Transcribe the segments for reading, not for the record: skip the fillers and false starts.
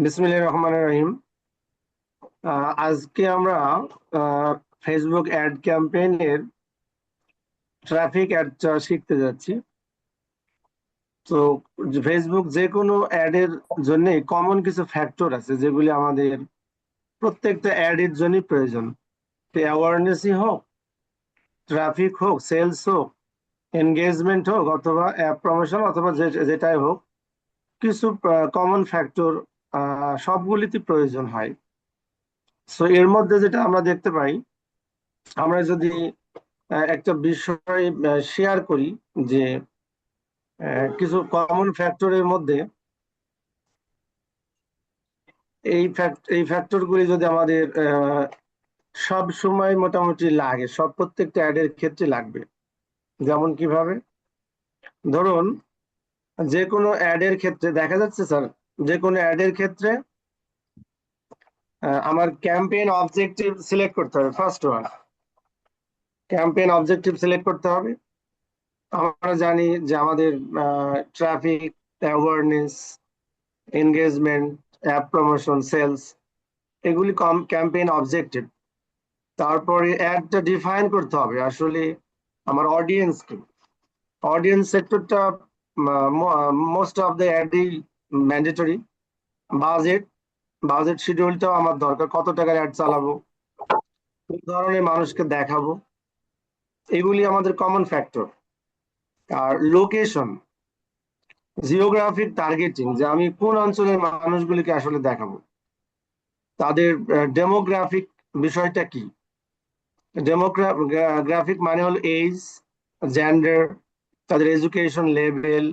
বিসমিল্লাহির রহমানির রহিম। আজকে আমরা ফেসবুক অ্যাড ক্যাম্পেইনের ট্রাফিক অ্যাডটা শিখতে যাচ্ছি। তো ফেসবুক যে কোনো অ্যাডের জন্য কমন কিছু ফ্যাক্টর আছে যেগুলি আমাদের প্রত্যেকটা অ্যাডের জন্যই প্রয়োজন। অ্যাওয়ারনেসই হোক, ট্রাফিক হোক, সেলস হোক, এনগেজমেন্ট হোক, অথবা অ্যাপ প্রমোশন, অথবা যেটাই হোক, কিছু কমন ফ্যাক্টর সবগুলিতে প্রয়োজন হয়। সো এর মধ্যে যেটা আমরা দেখতে পাই, আমরা যদি একটা বিষয় শেয়ার করি যে কিছু কমন ফ্যাক্টরের মধ্যে এই ফ্যাক্টরগুলি যদি আমাদের সব সময় মোটামুটি লাগে, সব প্রত্যেকটা অ্যাডের ক্ষেত্রে লাগবে। যেমন কিভাবে, ধরুন যে কোনো অ্যাডের ক্ষেত্রে দেখা যাচ্ছে স্যার, যে কোনো অ্যাডের ক্ষেত্রে আমার ক্যাম্পেইন অবজেক্টিভ সিলেক্ট করতে হবে। First one, campaign objective select করতে হবে। আমরা জানি যে আমাদের traffic, awareness, engagement, app promotion, sales, এগুলি ক্যাম্পেইন অবজেক্টিভ। তারপরে অ্যাডটা ডিফাইন করতে হবে আসলে আমার অডিয়েন্স কি। অডিয়েন্স সেক্টরটা মোস্ট অফ দ্য অ্যাডই ম্যান্ডেটরি। বাজেট, বাজেট শিডিউলটাও আমার দরকার, কত টাকার অ্যাড চালাবো, কোন ধরনের মানুষকে দেখাবো, এগুলি আমাদের কমন ফ্যাক্টর। আর লোকেশন, জিওগ্রাফিক টার্গেটিং, যে আমি কোন অঞ্চলের মানুষগুলিকে আসলে দেখাবো, তাদের ডেমোগ্রাফিক বিষয়টা কি। ডেমোগ্রাফিক মানে হলো এজ, জেন্ডার, তাদের এডুকেশন লেভেল,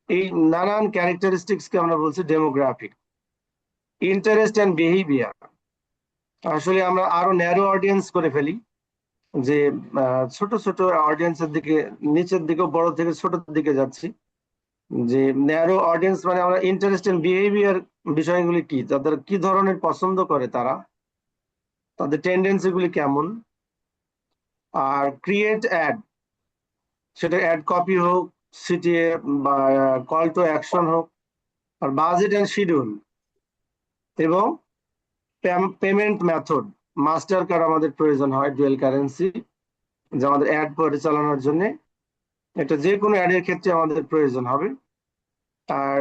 এই নানান ক্যারেক্টারিস্টিক্সকে আমরা বলছি ডেমোগ্রাফিক। ইন্টারেস্ট অ্যান্ড বিহেভিয়ার, আসলে আমরা আরো ন্যারো অডিয়েন্স করে ফেলি, যে ছোট ছোট অডিয়েন্সের দিকে, নিচের দিকে, বড় থেকে ছোট দিকে যাচ্ছি। যে ন্যারো অডিয়েন্স মানে আমরা ইন্টারেস্ট অ্যান্ড বিহেভিয়ার বিষয়গুলি কি, তাদের কি ধরনের পছন্দ করে, তারা, তাদের টেন্ডেন্সি গুলি কেমন। আর ক্রিয়েট অ্যাড, সেটা অ্যাড কপি হোক, সিটিএ বা কল টু অ্যাকশন হোক। আর বাজেট অ্যান্ড শিডিউল এবং পেমেন্ট মেথড, মাস্টার কার্ড আমাদের প্রয়োজন হয়, ডুয়েল কারেন্সি, যে আমাদের অ্যাড পরিচালনার জন্য এটা যে কোনো অ্যাডের ক্ষেত্রে আমাদের প্রয়োজন হবে। আর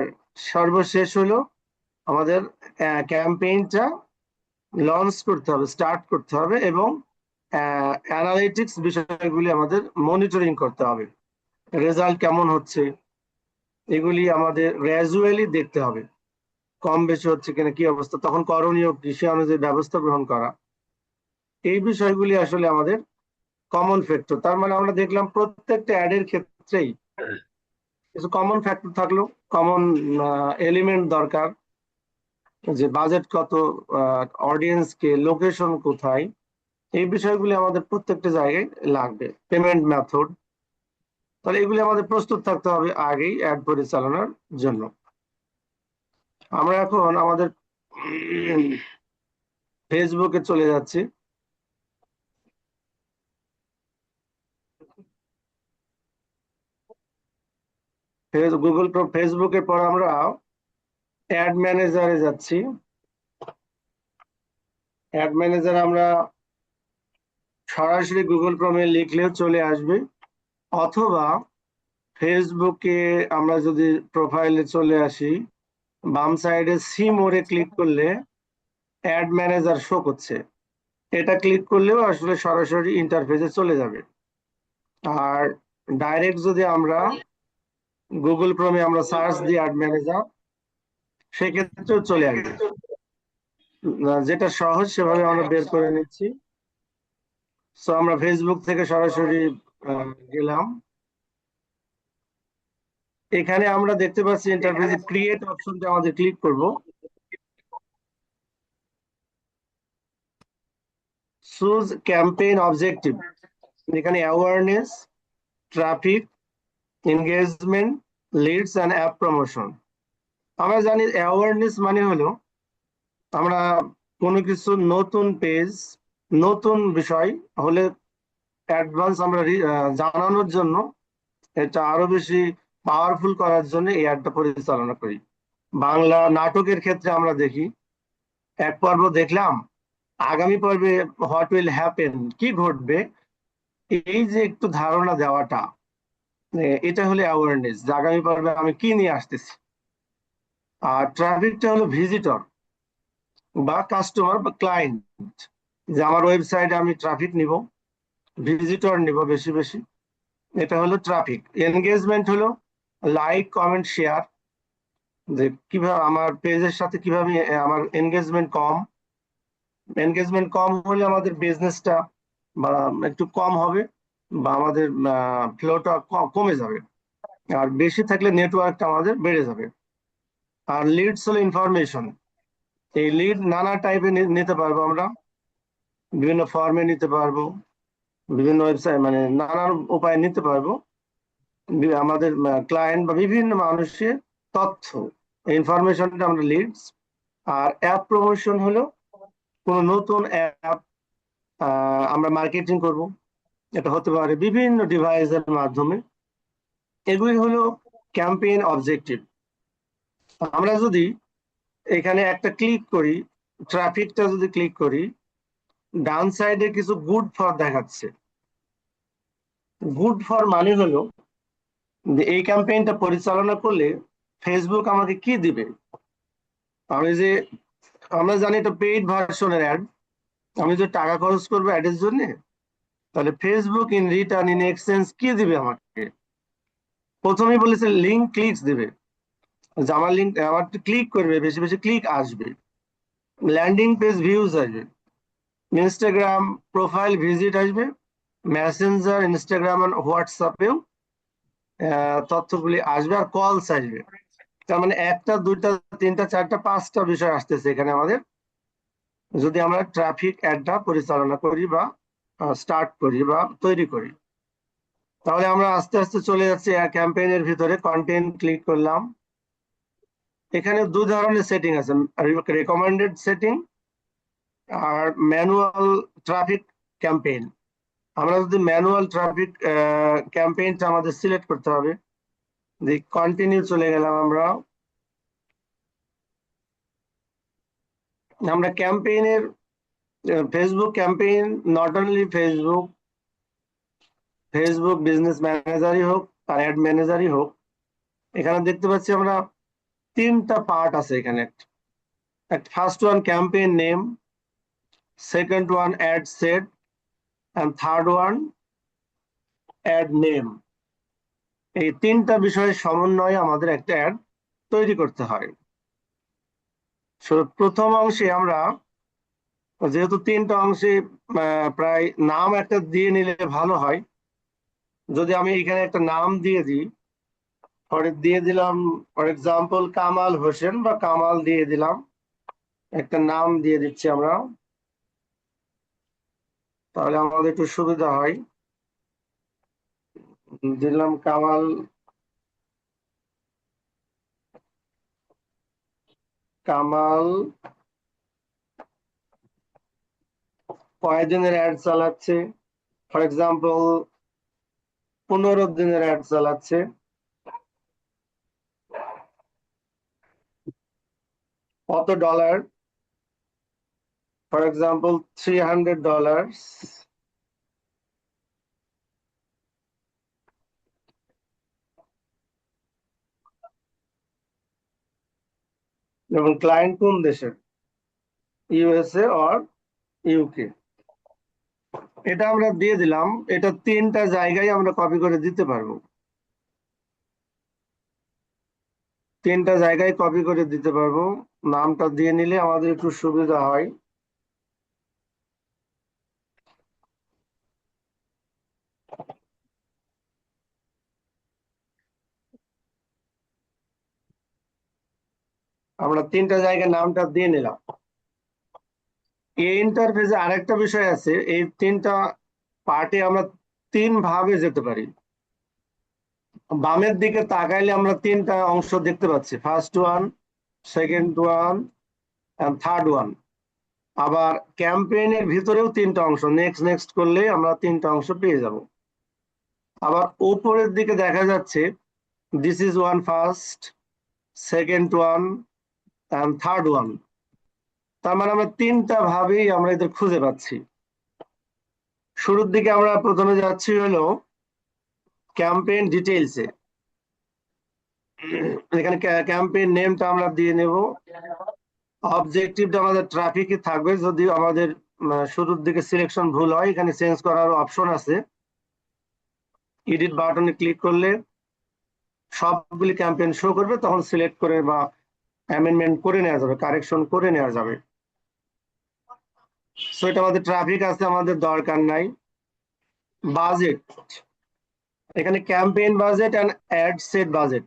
সর্বশেষ হলো আমাদের ক্যাম্পেইনটা লঞ্চ করতে হবে, স্টার্ট করতে হবে, এবং অ্যানালিটিক্স বিষয়গুলি আমাদের মনিটরিং করতে হবে, রেজাল্ট কেমন হচ্ছে এগুলি আমাদের গ্র্যাজুয়ালি দেখতে হবে, কম বেশি হচ্ছে কিনা, কি অবস্থা, তখন করণীয় কি, সে অনুযায়ী ব্যবস্থা গ্রহণ করা। এই বিষয়গুলি আসলে আমাদের কমন ফ্যাক্টর। তার মানে আমরা দেখলাম প্রত্যেকটা অ্যাডের ক্ষেত্রেই কিছু কমন ফ্যাক্টর থাকলো, কমন এলিমেন্ট দরকার, যে বাজেট কত, অডিয়েন্স কে, লোকেশন কোথায়, এই বিষয়গুলি আমাদের প্রত্যেকটা জায়গায় লাগবে, পেমেন্ট মেথড। তাহলে এগুলি আমাদের প্রস্তুত থাকতে হবে আগেই অ্যাড পরিচালনার জন্য। আমরা এখন আমাদের ফেসবুকে চলে যাচ্ছি। গুগল, ফেসবুকের পর আমরা অ্যাড ম্যানেজারে যাচ্ছি। অ্যাড ম্যানেজার আমরা সরাসরি গুগল ক্রোমে লিখলেও চলে আসবে, অথবা ফেসবুকে আমরা যদি প্রোফাইলে চলে আসি, বাম সাইডে সি মোড়ে ক্লিক করলে অ্যাড ম্যানেজার শো করছে, এটা ক্লিক করলেও আসলে সরাসরি ইন্টারফেসে চলে যাবে। আর ডাইরেক্ট যদি আমরা গুগল ক্রোমে আমরা সার্চ দিই অ্যাড ম্যানেজার, সেক্ষেত্রেও চলে আসবে। যেটা সহজ সেভাবে আমরা বের করে নিচ্ছি। সো আমরা ফেসবুক থেকে সরাসরি গেলাম। এখানে আমরা দেখতে পাচ্ছি ইন্টারফেসে ক্রিয়েট অপশনটা আমাদের ক্লিক করব। চুজ ক্যাম্পেইন অবজেক্টিভ, এখানে awareness, traffic, engagement, leads and app promotion. আমরা জানি অ্যাওয়ারনেস মানে হলো আমরা কোনো কিছু নতুন পেজ, নতুন বিষয় হলে অ্যাডভান্স আমরা জানানোর জন্য, এটা আরো বেশি পাওয়ারফুল করার জন্য এই অ্যাডটা পরিচালনা করি। বাংলা নাটকের ক্ষেত্রে আমরা দেখি, এক পর্ব দেখলাম, আগামী পর্বে হোয়াট উইল হ্যাপেন, কি ঘটবে, এই যে একটু ধারণা দেওয়াটা, এটা হলো অ্যাওয়ারনেস যে আগামী পর্বে আমি কি নিয়ে আসতেছি। আর ট্রাফিকটা হলো ভিজিটর বা কাস্টমার বা ক্লায়েন্ট, যে আমার ওয়েবসাইটে আমি ট্রাফিক নিব, ভিজিটর নিব বেশি বেশি, এটা হলো ট্রাফিক। এনগেজমেন্ট হলো লাইক কমেন্ট শেয়ার, যে কিভাবে আমার পেজের সাথে কিভাবে আমার এনগেজমেন্ট কম হলে আমাদের বিজনেসটা বা একটু কম হবে, বা আমাদের ফ্লোটা কমে যাবে। আর বেশি থাকলে নেটওয়ার্কটা আমাদের বেড়ে যাবে। আর লিডস হলো ইনফরমেশন, এই লিড নানা টাইপে নিতে পারবো আমরা, বিভিন্ন ফর্মে নিতে পারবো, বিভিন্ন ওয়েবসাইট মানে নানান উপায়ে নিতে পারবো। আমাদের ক্লায়েন্ট বা বিভিন্ন মানুষের তথ্য, ইনফরমেশনটা আমরা লিডস। আর অ্যাপ প্রমোশন হলো কোনো নতুন অ্যাপ আমরা মার্কেটিং করব, এটা হতে পারে বিভিন্ন ডিভাইসের মাধ্যমে। এগুলি হলো ক্যাম্পেইন অবজেক্টিভ। আমরা যদি এখানে একটা ক্লিক করি, ট্রাফিকটা যদি ক্লিক করি, ডান সাইডে কিছু গুড ফর দেখাচ্ছে। গুড ফর মানে হলো যে এই ক্যাম্পেইনটা পরিচালনা করলে ফেসবুক আমাকে কি দিবে। আমি যে, আমরা জানি এটা পেইড ভার্সনের অ্যাড, আমি যে টাকা খরচ করবো অ্যাডের জন্য, তাহলে Facebook in return in exchange কি দিবে আমাকে। প্রথমেই বলেছে লিঙ্ক ক্লিকস দিবে, যে আমার লিঙ্ক আমার ক্লিক করবে, বেশি বেশি ক্লিক আসবে, ল্যান্ডিং পেজ ভিউজ আসবে, ইনস্টাগ্রাম প্রোফাইল ভিজিট আসবে, মেসেঞ্জার ইনস্টাগ্রাম আর হোয়াটসঅ্যাপেও তথ্যগুলি আসবে, আর কলস আসবে। তার মানে একটা দুইটা তিনটা চারটা পাঁচটা বিষয় আসতেছে এখানে আমাদের, যদি আমরা ট্রাফিক অ্যাডটা পরিচালনা করি বা স্টার্ট করি বা তৈরি করি। তাহলে আমরা আস্তে আস্তে চলে যাচ্ছি ক্যাম্পেইনের ভিতরে। কন্টেন্ট ক্লিক করলাম, এখানে দু ধরনের সেটিং আছে, রেকমেন্ডেড সেটিং আর ম্যানুয়াল ট্রাফিক ক্যাম্পেইন। আমরা যদি ম্যানুয়াল ট্রাফিক ক্যাম্পেইনটা আমাদের সিলেক্ট করতে হবে, যে কন্টিনিউ চলে গেলাম আমরা। আমরা ক্যাম্পেইনের Facebook campaign, not only Facebook, Facebook business ম্যানেজারই হোক আর অ্যাড ম্যানেজারই হোক, এখানে দেখতে পাচ্ছি আমরা তিনটা পার্ট আছে এখানে। First one campaign name, second one ad set, and third one ad name. এই তিনটা বিষয়ের সমন্বয়ে আমাদের একটা অ্যাড তৈরি করতে হয়। প্রথম অংশে আমরা, যেহেতু তিনটা অংশে প্রায় নাম একটা দিয়ে নিলে ভালো হয়। যদি আমি এখানে একটা নাম দিয়ে দিই, দিয়ে দিলাম ফর এক্সাম্পল কামাল হোসেন, বা কামাল দিয়ে দিলাম, একটা নাম দিয়ে দিচ্ছি আমরা, তাহলে আমাদের একটু সুবিধা হয়। দিলাম কামাল, কামাল কয়দিনের অ্যাড চালাচ্ছে, ফর এক্সাম্পল 15 দিনের অ্যাড চালাচ্ছে, কত ডলার, ফর এক্সাম্পল $300, এবং ক্লায়েন্ট কোন দেশের, ইউএসএ অর ইউকে। এটা আমরা দিয়ে দিলাম, এটা তিনটা জায়গায় আমরা কপি করে দিতে পারবো, তিনটা জায়গায় কপি করে দিতে পারবো। নামটা দিয়ে নিলে আমাদের একটু সুবিধা হয়। আমরা তিনটা জায়গায় নামটা দিয়ে নিলাম। এই ইন্টারফেসে আরেকটা বিষয় আছে, এই তিনটা পার্টে আমরা তিন ভাবে যেতে পারি। বামের দিকে তাকাইলে আমরা তিনটা অংশ দেখতে পাচ্ছি, first one, second one, third one. আবার ক্যাম্পেইনের ভিতরেও তিনটা অংশ, নেক্সট নেক্সট করলে আমরা তিনটা অংশ পেয়ে যাব। আবার উপরের দিকে দেখা যাচ্ছে this is one first, second one and third one. তার মানে আমরা তিনটা ভাবেই আমরা এদের খুঁজে পাচ্ছি। শুরুর দিকে আমরা প্রথমে যাচ্ছি হলো ক্যাম্পেইন ডিটেইলসে। এখানে ক্যাম্পেইন নেমটা আমরা দিয়ে নেব। অবজেক্টিভটা আমাদের ট্রাফিকে থাকবে, যদিও আমাদের শুরুর দিকে সিলেকশন ভুল হয়, এখানে চেঞ্জ করার অপশন আছে। এডিট বাটনে ক্লিক করলে সবগুলি ক্যাম্পেইন শো করবে, তখন সিলেক্ট করে বা অ্যামেন্ডমেন্ট করে নেওয়া যাবে, কারেকশন করে নেওয়া যাবে। সো এটা আমাদের ট্রাফিক আছে, আমাদের দরকার নাই। বাজেট, এখানে campaign budget and ad set budget.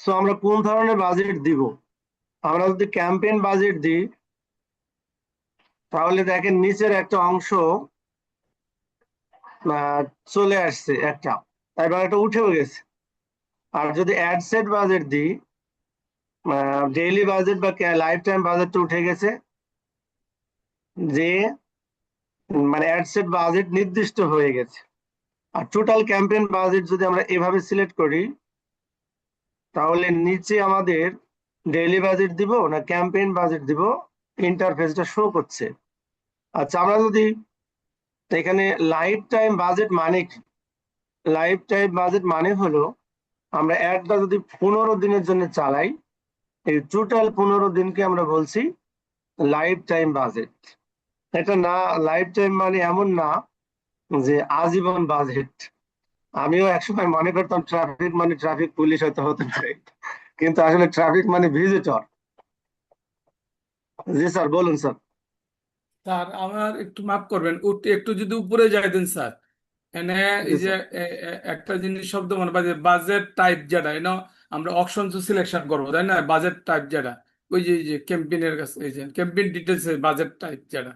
So আমরা কোন ধরনের বাজেট দিব? আমরা যদি ক্যাম্পেইন বাজেট দিই তাহলে দেখেন নিচের একটা অংশ চলে আসছে একটা, এবার এটা উঠেও গেছে। আর যদি অ্যাড সেট বাজেট দিই, ডেইলি বাজেট বা লাইফ টাইম বাজেটটা উঠে গেছে, যে মানে অ্যাড সেট বাজেট নির্দিষ্ট হয়ে গেছে। আর টোটাল ক্যাম্পেইন বাজেট যদি আমরা এভাবে সিলেক্ট করি তাহলে নিচে আমাদের ডেইলি বাজেট দিব না ক্যাম্পেইন বাজেট দিব, ইন্টারফেসটা শো করছে। আচ্ছা, আমরা যদি এখানে লাইফ টাইম বাজেট মানে কি? লাইফ টাইম বাজেট মানে হলো আমরা অ্যাডটা যদি 15 দিনের জন্য চালাই, এই টোটাল 15 দিনকে আমরা বলছি লাইফ টাইম বাজেট। এটা না, লাইফ টাইম মানে এমন না যে আজীবন বাজেট। আমিও একসময় মনে করতাম ট্রাফিক মানে ট্রাফিক পুলিশ হয়তো হতে পারে, কিন্তু আসলে ট্রাফিক মানে ভিজিটর। জি স্যার, বলুন স্যার। স্যার আমার একটু মাফ করবেন, একটু যদি উপরে যাইতেন স্যার। এনে জি এই যে স্যার। একটা জিনিস শব্দ মনে পাই, বাজেট টাইপ যেটা আমরা অপশন সিলেকশন করবো, তাই না? বাজেট টাইপ যেটা, ওই যে ক্যাম্পেইনের কাছে, এই যে ক্যাম্পেইন ডিটেলস বাজেট টাইপ যেটা।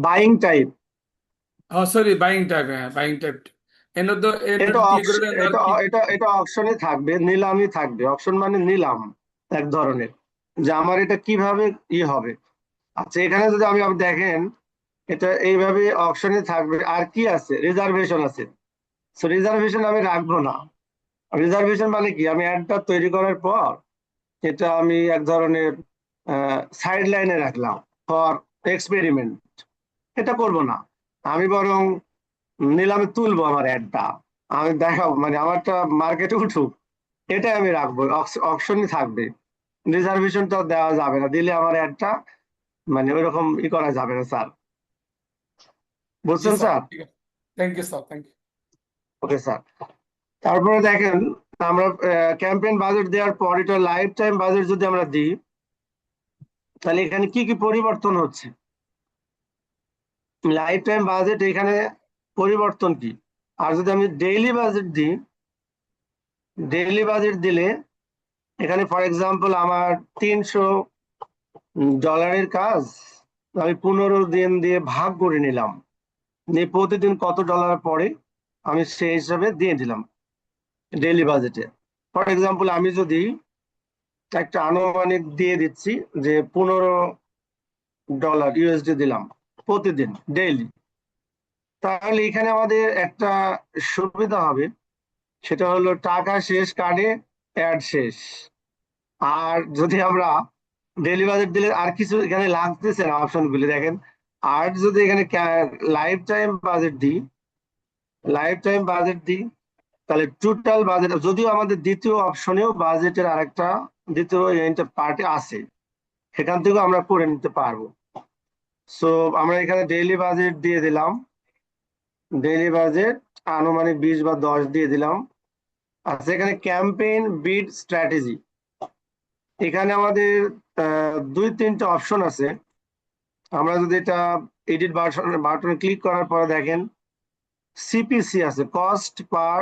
Buying type. Oh sorry, buying type, হ্যাঁ বাইং টাইপ। এনে তো এনে এটা ক্লিক করে দেন আর এটা কি। এটা এটা অপশনে থাকবে, নিলামই থাকবে। অপশন মানে নিলাম এক ধরনের, যে আমার এটা কিভাবে হবে। আচ্ছা, এখানে যদি আমি আপনি দেখেন এটা এইভাবে অপশনে থাকবে। আর কি আছে? রিজার্ভেশন আছে। সো রিজার্ভেশন আমি রাখবো না। রিজার্ভেশন মানে কি? আমি অ্যাডটা তৈরি করার পর এটা আমি এক ধরনের সাইড লাইনে রাখলাম ফর এক্সপেরিমেন্ট। এটা করব না, আমি বরং নিলামে তুলবো আমার অ্যাডটা, আমি দেখাবো, মানে আমারটা মার্কেটে উঠুক, এটাই আমি রাখবো। অপশনই থাকবে, রিজার্ভেশনটা দেওয়া যাবে না। দিলে আমার অ্যাডটা মানে ওইরকম করা যাবে না স্যার। জি বুঝছেন স্যার, স্যার? ঠিক আছে। Thank you sir, thank you. Okay sir. তারপরে দেখেন আমরা ক্যাম্পেইন বাজেট দেওয়ার পর এটা লাইফ টাইম বাজেট যদি আমরা দিই তাহলে এখানে কি কি পরিবর্তন হচ্ছে? লাইফ টাইম বাজেট এখানে পরিবর্তন কি? আর যদি আমি ডেইলি বাজেট দিই, ডেইলি বাজেট দিলে এখানে ফর এক্সাম্পল আমার $300 কাজ, আমি 15 দিন দিয়ে ভাগ করে নিলাম, নিয়ে প্রতিদিন কত ডলার পরে আমি সেই হিসাবে দিয়ে দিলাম ডেইলি বাজেটে। ফর এক্সাম্পল আমি যদি একটা আনুমানিক দিয়ে দিচ্ছি যে $15 দিলাম প্রতিদিন ডেইলি, তাহলে এখানে আমাদের একটা সুবিধা হবে, সেটা হলো টাকা শেষ কার্ডে, অ্যাড শেষ। আর যদি আমরা ডেইলি বাজেট দিলে আর কিছু এখানে লাগতেছে না অপশন গুলি দেখেন। আর যদি এখানে লাইফ টাইম বাজেট দিই, লাইফ টাইম বাজেট দিই তাহলে টোটাল বাজেট, যদিও আমাদের দ্বিতীয় অপশনেও বাজেটের আরেকটা দ্বিতীয় পার্টে আছে, সেখান থেকেও আমরা করে নিতে পারবো। সো আমরা এখানে ডেইলি বাজেট দিয়ে দিলাম, ডেইলি বাজেট আনুমানিক 20 বা 10 দিয়ে দিলাম। আচ্ছা, এখানে ক্যাম্পেইন বিড স্ট্র্যাটেজি, এখানে আমাদের 2-3টা অপশন আছে। আমরা যদি এটা এডিট বাটনে ক্লিক করার পরে দেখেন সিপিসি আছে, কস্ট পার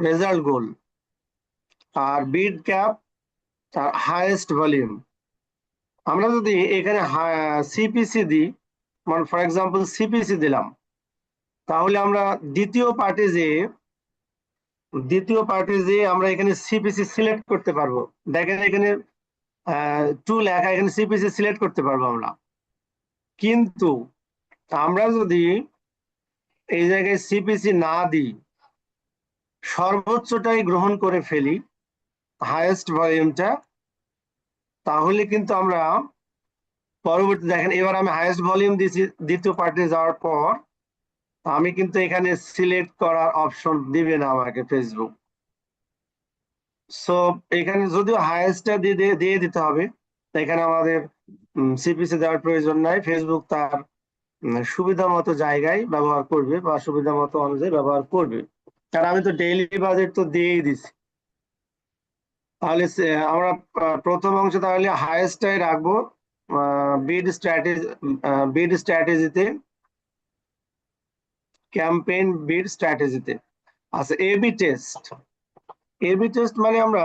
রেজাল্ট গোল, আর বিড ক্যাপ, আর হাইয়েস্ট ভলিউম। আমরা যদি এখানে সিপিসি দিই, মানে ফর এক্সাম্পল সিপিসি দিলাম, তাহলে আমরা দ্বিতীয় পার্টে যে আমরা এখানে সিপিসি সিলেক্ট করতে পারবো। দেখেন এখানে টু লেখা, এখানে সিপিসি সিলেক্ট করতে পারবো আমরা। কিন্তু আমরা যদি এই জায়গায় সিপিসি না দিই, সর্বোচ্চটাই গ্রহণ করে ফেলি, হাইয়েস্ট ভলিউমটা, তাহলে কিন্তু আমরা পরবর্তী দেখেন এবার আমি হাইয়েস্ট ভলিউম দিছি, দ্বিতীয় পার্টে যাওয়ার পর আমি কিন্তু এখানে সিলেক্ট করার অপশন দিবে না আমাকে ফেসবুক। সো এখানে যদিও হাইয়েস্টটা দিয়ে দিতে হবে, এখানে আমাদের সিপিসি দেওয়ার প্রয়োজন নাই। ফেসবুক তার সুবিধা মতো জায়গায় ব্যবহার করবে বা সুবিধা মতো অনুযায়ী ব্যবহার করবে, কারণ আমি তো ডেইলি বাজেট তো দিয়েই দিছি। তাহলে আমরা প্রথম অংশ তাহলে হাইয়েস্টটাই রাখবো, বিড স্ট্র্যাটেজিতে, ক্যাম্পেইন বিড স্ট্র্যাটেজিতে। আচ্ছা, এবি টেস্ট। এবি টেস্ট মানে আমরা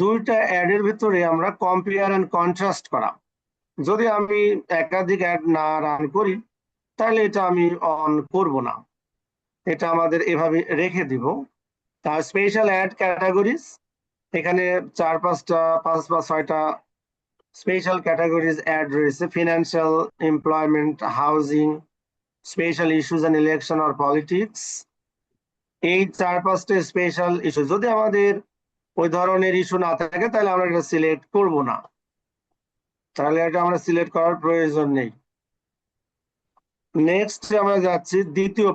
দুইটা অ্যাডের ভিতরে আমরা কম্পেয়ার এন্ড কন্ট্রাস্ট করা। যদি আমি একাধিক অ্যাড না রান করি তাহলে এটা আমি অন করব না, এটা আমাদের এভাবে রেখে দিব। তার স্পেশাল অ্যাড ক্যাটাগরিজ, এখানে 5 বা 6টা স্পেশাল ক্যাটাগরিজ অ্যাড রয়েছে: financial, employment, housing, special issues and election or politics. এই 4-5টা স্পেশাল ইস্যু যদি আমাদের ওই ধরনের ইস্যু না থাকে তাহলে আমরা এটা সিলেক্ট করব না, তাহলে এটা আমরা সিলেক্ট করার প্রয়োজন নেই। নেক্সট আমরা যাচ্ছি দ্বিতীয়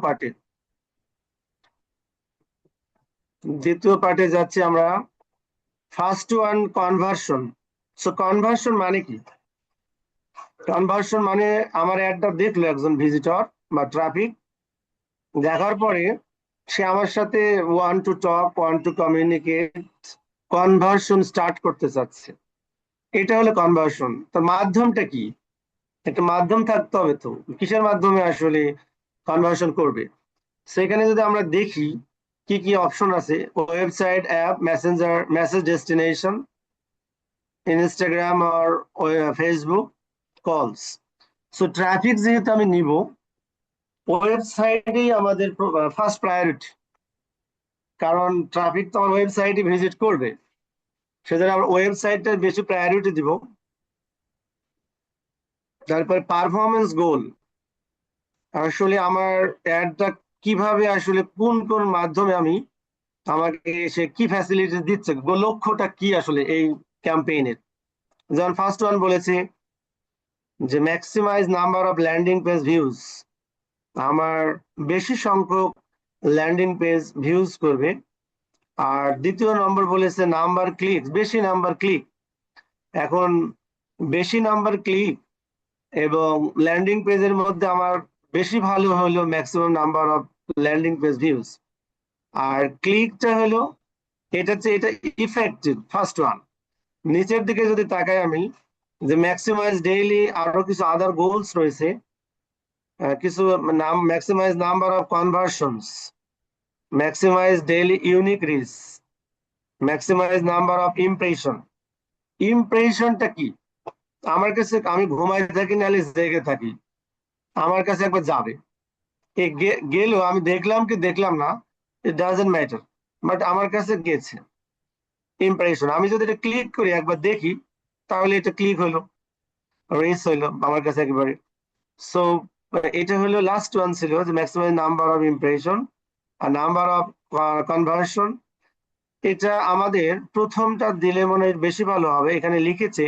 পার্টে যাচ্ছি আমরা। First one, conversion. So conversion মানে কি? কনভার্সন মানে আমার অ্যাডটা দেখলো একজন ভিজিটর বা ট্রাফিক, দেখার পরে সে আমার সাথে one to talk, one to communicate, conversion start করতে চাচ্ছে, এটা হলো কনভার্সন। তার মাধ্যমটা কি? একটা মাধ্যম থাকতে হবে, তো কিসের মাধ্যমে আসলে কনভার্সন করবে? সেখানে যদি আমরা দেখি কি কি অপশন আছে: website, app, messenger, message destination, Instagram আর ফেসবুক, কলস। সো ট্রাফিক যেহেতু আমি নিব, ওয়েবসাইটেই আমাদের ফার্স্ট প্রায়োরিটি, কারণ ট্রাফিক তো আমার ওয়েবসাইটে ভিজিট করবে, সেজন্য আমরা ওয়েবসাইটটা বেশি প্রায়োরিটি দিব। তারপর পারফরমেন্স গোল, আসলে আমার অ্যাডটা কিভাবে আসলে কোন কোন মাধ্যমে আমি আমাকে সে কি ফ্যাসিলিটি দিচ্ছে, লক্ষ্যটা কি আসলে এই ক্যাম্পেইনের। যেমন ফার্স্ট ওয়ান বলেছে যে maximise number of landing page views, আমার বেশি সংখ্যক ল্যান্ডিং পেজ ভিউজ করবে। আর দ্বিতীয় নম্বর বলেছে নাম্বার ক্লিক, বেশি নাম্বার ক্লিক। এখন বেশি নাম্বার ক্লিক এবং ল্যান্ডিং পেজের মধ্যে আমার বেশি ভালো হলো maximum number of landing page views. আর ক্লিকটা হলো এটা ইফেক্টিভ ফার্স্ট ওয়ান। নিচের দিকে যদি তাকাই আমি, যে ম্যাক্সিমাইজ ডেইলি, আরো কিছু আদার গোলস রয়েছে, কিছু নাম: maximise number of conversions, maximise daily unique reach, maximise number of impression. ইমপ্রেশনটা কি? আমার কাছে, আমি ঘুমাই থাকি নাহলে জেগে থাকি, আমার কাছে একবার যাবে, গেলেও আমি দেখলাম কি দেখলাম না, ইট ডাজন্ট ম্যাটার, বাট আমার কাছে গেছে ইমপ্রেশন। আমি যদি এটা ক্লিক করি একবার দেখি, তাহলে এটা ক্লিক হলো, রিচ হইলো আমার কাছে একেবারে। সো এটা হলো লাস্ট ওয়ান, ছিল যে ম্যাক্সিমাম নাম্বার অফ ইমপ্রেশন আর নাম্বার অফ কনভার্সন। এটা আমাদের প্রথমটা দিলে মনে হয় বেশি ভালো হবে। এখানে লিখেছে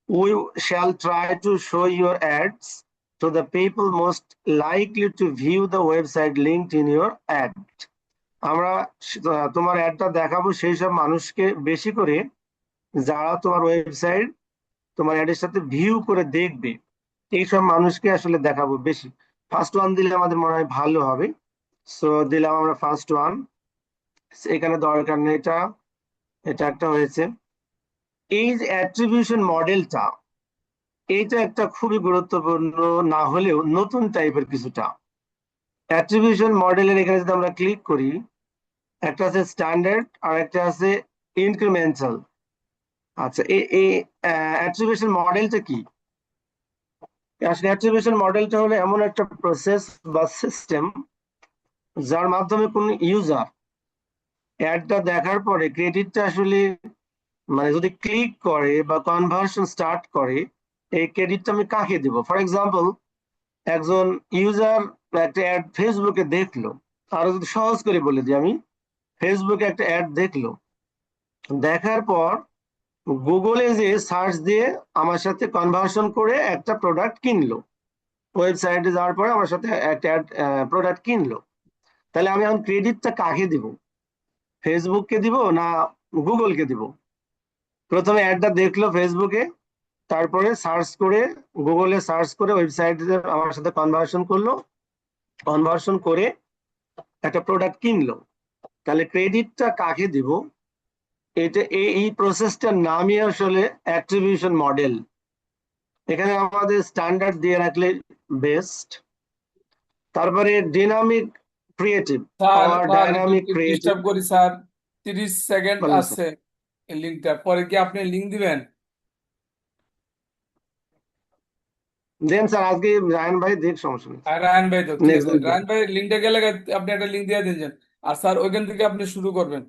we shall try to show your ads to the people most likely to view the website linked in your ad. আমরা তোমার অ্যাডটা দেখাবো সেই সব মানুষকে বেশি করে যারা তোমার ওয়েবসাইট, তোমার অ্যাডের সাথে ভিউ করে দেখবে, এইসব মানুষকে আসলে দেখাবো বেশি। ফার্স্ট ওয়ান দিলে আমাদের মনে হয় ভালো হবে। সো দিলাম আমরা ফার্স্ট ওয়ান, এখানে দরকার নেই, এটা এটা একটা হয়েছে। এই যে অ্যাট্রিবিউশন মডেলটা, এইটা একটা খুবই গুরুত্বপূর্ণ, না হলেও নতুন টাইপের কিছুটা। অ্যাট্রিবিউশন মডেলের এখানে যদি আমরা ক্লিক করি, একটা আছে স্ট্যান্ডার্ড আর একটা আছে ইনক্রিমেন্টাল। আচ্ছা, এই অ্যাট্রিবিউশন মডেলটা কি? আসলে অ্যাট্রিবিউশন মডেলটা হলো এমন একটা প্রসেস বা সিস্টেম যার মাধ্যমে কোন ইউজার অ্যাডটা দেখার পরে ক্রেডিটটা আসলে, মানে যদি ক্লিক করে বা কনভার্সন স্টার্ট করে, এই ক্রেডিটটা আমি কাকে দিব? ফর এক্সাম্পল, একজন ইউজার একটা অ্যাড ফেসবুকে দেখলো, আরো যদি সহজ করে বলে দিই আমি, ফেসবুকে একটা অ্যাড দেখলো, দেখার পর গুগলে যে সার্চ দিয়ে আমার সাথে কনভার্সন করে একটা প্রোডাক্ট কিনলো, ওয়েবসাইটে যাওয়ার পরে আমার সাথে একটা প্রোডাক্ট কিনলো। তাহলে আমি এখন ক্রেডিটটা কাকে দিব? ফেসবুককে দিব না গুগলকে দিব? প্রথমে অ্যাডটা দেখলো ফেসবুকে, তারপরে সার্চ করে, গুগলে সার্চ করে ওয়েবসাইটে আমার সাথে কনভার্সন করলো, কনভার্সন করে একটা প্রোডাক্ট কিনলো। তাহলে ক্রেডিটটা কাকে দিব? এটা এই প্রসেসটার নামই আসলে অ্যাট্রিবিউশন মডেল। এখানে আমাদের স্ট্যান্ডার্ড দিয়ে রাখলে বেস্ট। তারপরে ডিনামিক ক্রিয়েটিভ, স্যার পাওয়ার স্যার একটু ডাইনামিক ক্রিয়েটিভ। ডিস্টার্ব করি স্যার, 30 সেকেন্ড বলেন স্যার। আছে এই লিঙ্কটা, পরে কি আপনি লিঙ্ক দিবেন? দেন স্যার, আজকে রায়ন ভাই দেখ, সমস্যা নেই। আর রায়হান ভাই তো ঠিক নেক্সট আছে, উইক দেন। রায়হান ভাই লিঙ্কটা গেলে আপনি একটা লিঙ্ক দিয়ে দিন। আর স্যার ওইখান থেকে আপনি শুরু করবেন।